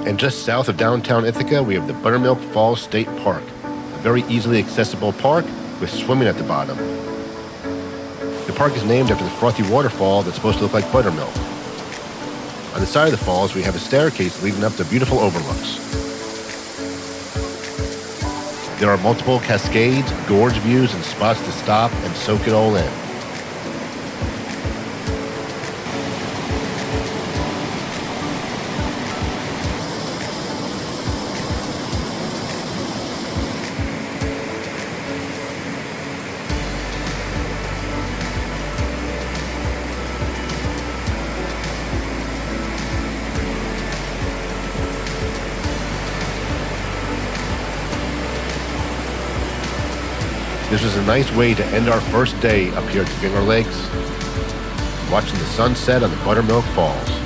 And just south of downtown Ithaca, we have the Buttermilk Falls State Park, a very easily accessible park with swimming at the bottom. The park is named after the frothy waterfall that's supposed to look like buttermilk. On the side of the falls, we have a staircase leading up to beautiful overlooks. There are multiple cascades, gorge views, and spots to stop and soak it all in. This was a nice way to end our first day up here at Finger Lakes, watching the sunset on the Buttermilk Falls.